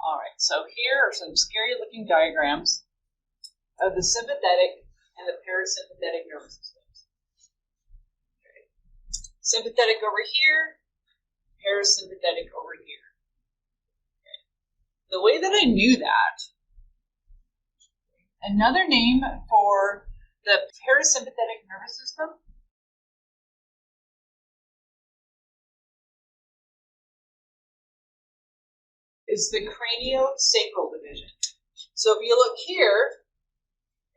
All right, so here are some scary looking diagrams of the sympathetic and the parasympathetic nervous systems. Okay. Sympathetic over here, parasympathetic over here. Okay. The way that I knew that, another name for the parasympathetic nervous system is the craniosacral division. So if you look here,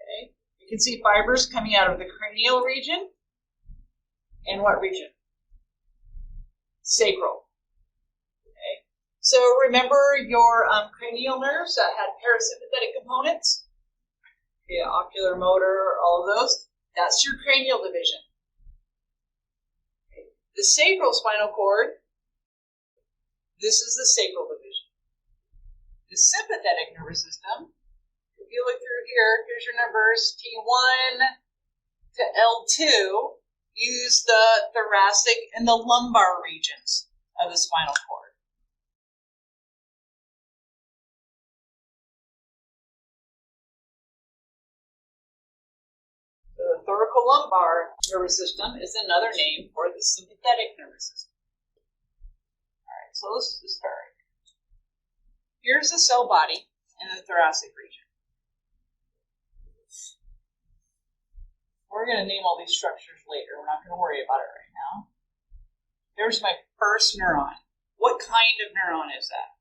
okay, you can see fibers coming out of the cranial region. And what region? Sacral. Okay. So remember your cranial nerves that had parasympathetic components? Okay, ocular motor, all of those. That's your cranial division. Okay. The sacral spinal cord, this is the sacral division. The sympathetic nervous system, if you look through here, here's your numbers, T1 to L2, use the thoracic and the lumbar regions of the spinal cord. The thoracolumbar nervous system is another name for the sympathetic nervous system. All right, so let's just start. Here's the cell body in the thoracic region. We're going to name all these structures later. We're not going to worry about it right now. There's my first neuron. What kind of neuron is that?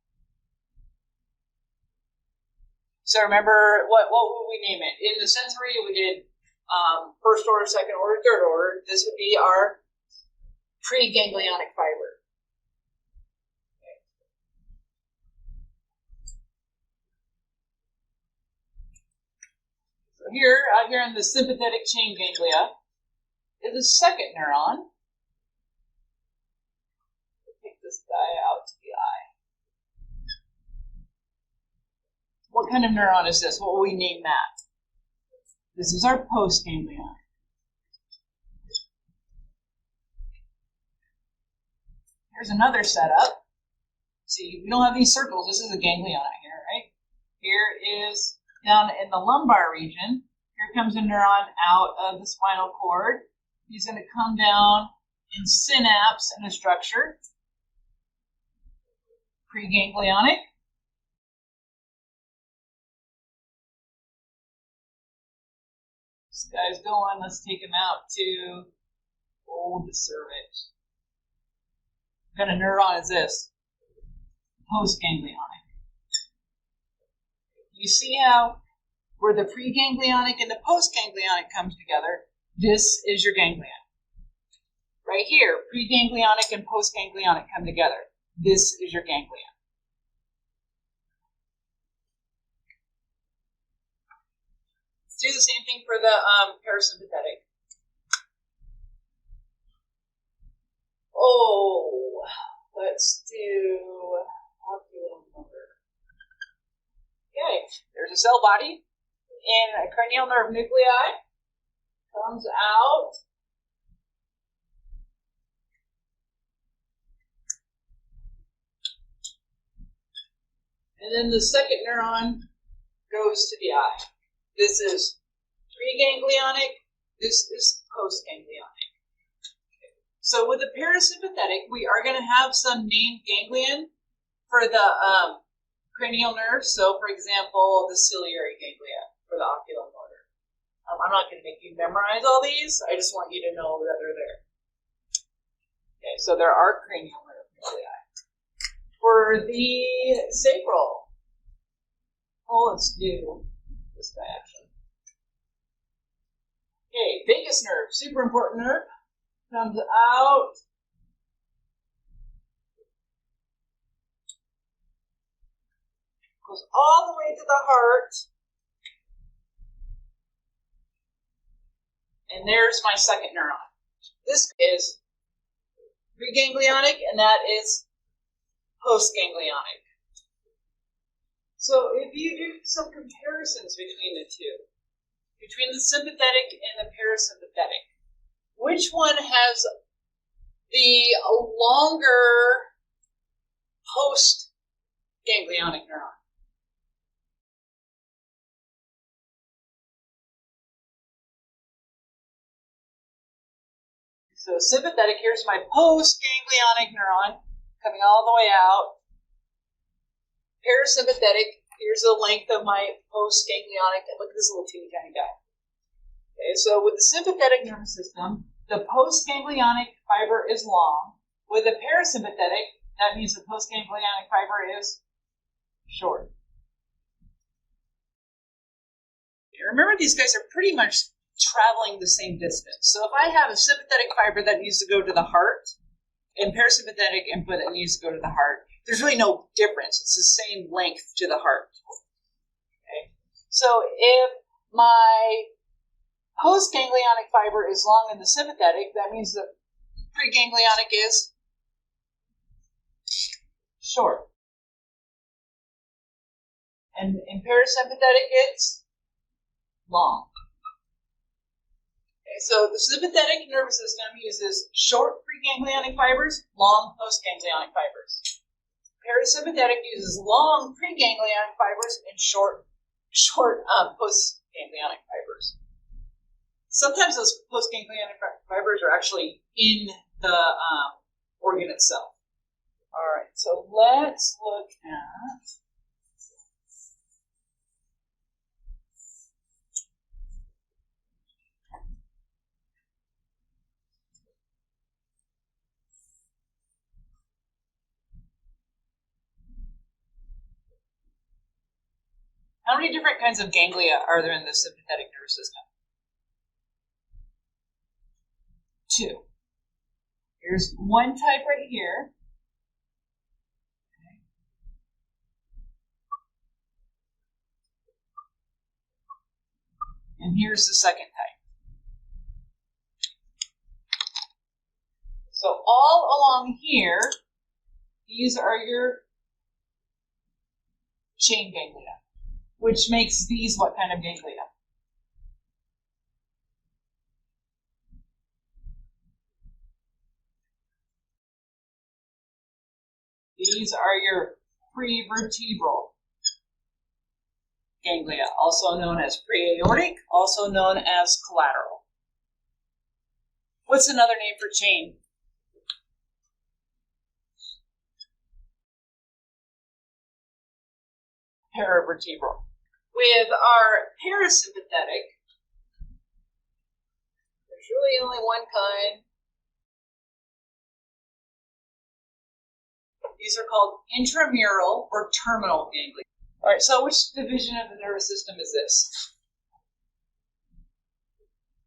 So remember, what would we name it? In the sensory, we did first order, second order, third order. This would be our preganglionic fiber. Here, out here in the sympathetic chain ganglia, is a second neuron. Take this guy out to the eye. What kind of neuron is this? What will we name that? This is our postganglionic. Here's another setup. See, we don't have these circles. This is a ganglion out here, right? Here is down in the lumbar region, here comes a neuron out of the spinal cord. He's going to come down and synapse in a structure. Preganglionic. This guy's going. Let's take him out to the cervix. What kind of neuron is this? Postganglionic. You see how where the preganglionic and the postganglionic comes together, this is your ganglion. Right here, preganglionic and postganglionic come together. This is your ganglion. Let's do the same thing for the parasympathetic. Oh, let's do ocular motor. Okay, there's a cell body in a cranial nerve nuclei. Comes out. And then the second neuron goes to the eye. This is preganglionic. This is postganglionic. Okay. So with the parasympathetic, we are going to have some named ganglion for the cranial nerves. So, for example, the ciliary ganglia for the ocular motor. I'm not going to make you memorize all these. I just want you to know that they're there. Okay, so there are cranial nerve nuclei. For the sacral, let's do this guy actually. Okay, vagus nerve, super important nerve, comes out. Goes all the way to the heart. And there's my second neuron. This is preganglionic, and that is postganglionic. So if you do some comparisons between the two, between the sympathetic and the parasympathetic, which one has the longer postganglionic neuron? So sympathetic, here's my postganglionic neuron coming all the way out. Parasympathetic, here's the length of my postganglionic. Look at this little teeny tiny guy. Okay, so with the sympathetic nervous system, the postganglionic fiber is long. With the parasympathetic, that means the postganglionic fiber is short. Remember, these guys are pretty much traveling the same distance. So if I have a sympathetic fiber that needs to go to the heart and parasympathetic input that needs to go to the heart, there's really no difference. It's the same length to the heart. Okay? So if my postganglionic fiber is long in the sympathetic, that means the preganglionic is short. And in parasympathetic, it's long. Okay, so the sympathetic nervous system uses short preganglionic fibers, long postganglionic fibers. Parasympathetic uses long preganglionic fibers and short postganglionic fibers. Sometimes those postganglionic fibers are actually in the organ itself. All right, so let's look at how many different kinds of ganglia are there in the sympathetic nervous system? 2. Here's one type right here. Okay. And here's the second type. So all along here, these are your chain ganglia, which makes these what kind of ganglia? These are your prevertebral ganglia, also known as preaortic, also known as collateral. What's another name for chain? Paravertebral. With our parasympathetic, there's really only one kind. These are called intramural or terminal ganglia. All right, so which division of the nervous system is this?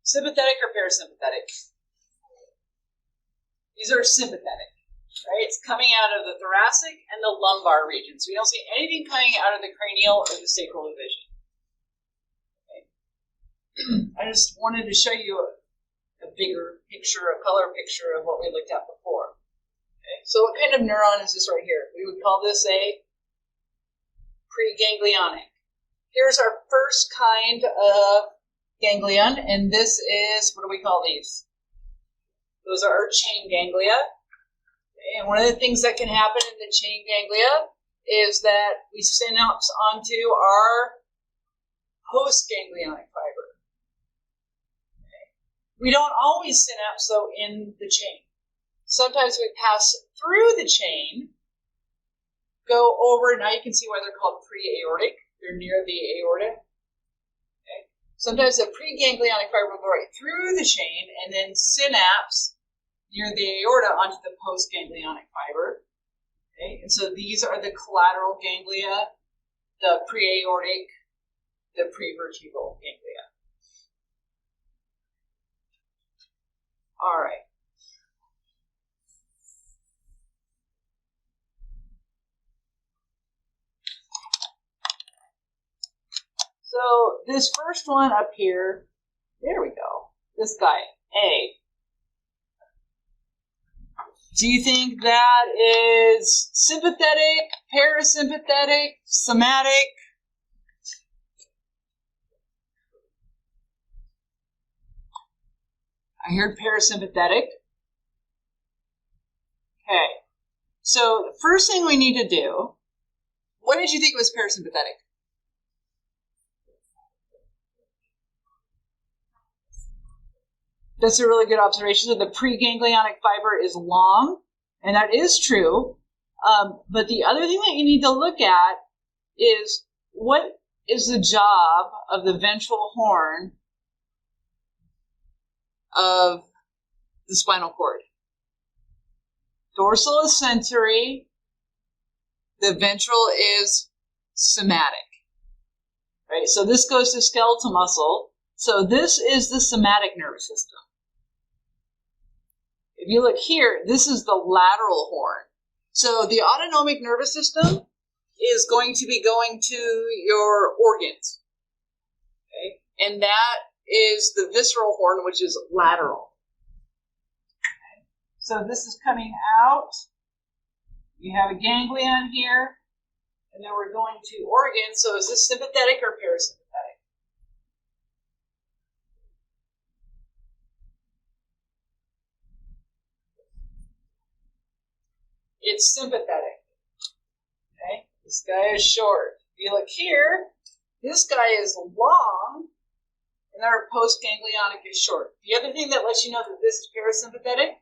Sympathetic or parasympathetic? These are sympathetic, right? It's coming out of the thoracic and the lumbar region. So you don't see anything coming out of the cranial or the sacral division. Okay. I just wanted to show you a bigger picture, a color picture of what we looked at before. Okay. So what kind of neuron is this right here? We would call this a preganglionic. Here's our first kind of ganglion, and this is, what do we call these? Those are our chain ganglia. Okay. And one of the things that can happen in the chain ganglia is that we synapse onto our postganglionic fiber. Okay. We don't always synapse, though, in the chain. Sometimes we pass through the chain, go over, now you can see why they're called preaortic. They're near the aorta. Okay. Sometimes the preganglionic fiber will go right through the chain and then synapse near the aorta onto the postganglionic fiber. Okay. And so these are the collateral ganglia, the preaortic, the prevertebral ganglia. All right. So this first one up here, there we go, this guy, A. Do you think that is sympathetic, parasympathetic, somatic? I heard parasympathetic. Okay, so the first thing we need to do, what did you think was parasympathetic? That's a really good observation. So the preganglionic fiber is long, and that is true. But the other thing that you need to look at is what is the job of the ventral horn of the spinal cord. Dorsal is sensory. The ventral is somatic. Right? So this goes to skeletal muscle. So this is the somatic nervous system. If you look here, this is the lateral horn. So the autonomic nervous system is going to be going to your organs. Okay? And that is the visceral horn, which is lateral. Okay? So this is coming out. You have a ganglion here, and then we're going to organs. So is this sympathetic or parasympathetic? It's sympathetic. Okay? This guy is short. If you look here, this guy is long, and our postganglionic is short. The other thing that lets you know that this is parasympathetic,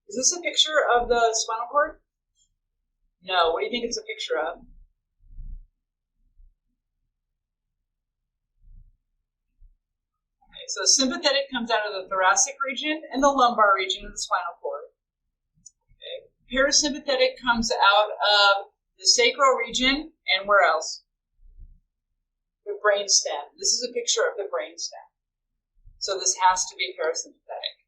is this a picture of the spinal cord? No. What do you think it's a picture of? Okay, so sympathetic comes out of the thoracic region and the lumbar region of the spinal cord. Parasympathetic comes out of the sacral region, and where else? The brainstem. This is a picture of the brainstem. So this has to be parasympathetic.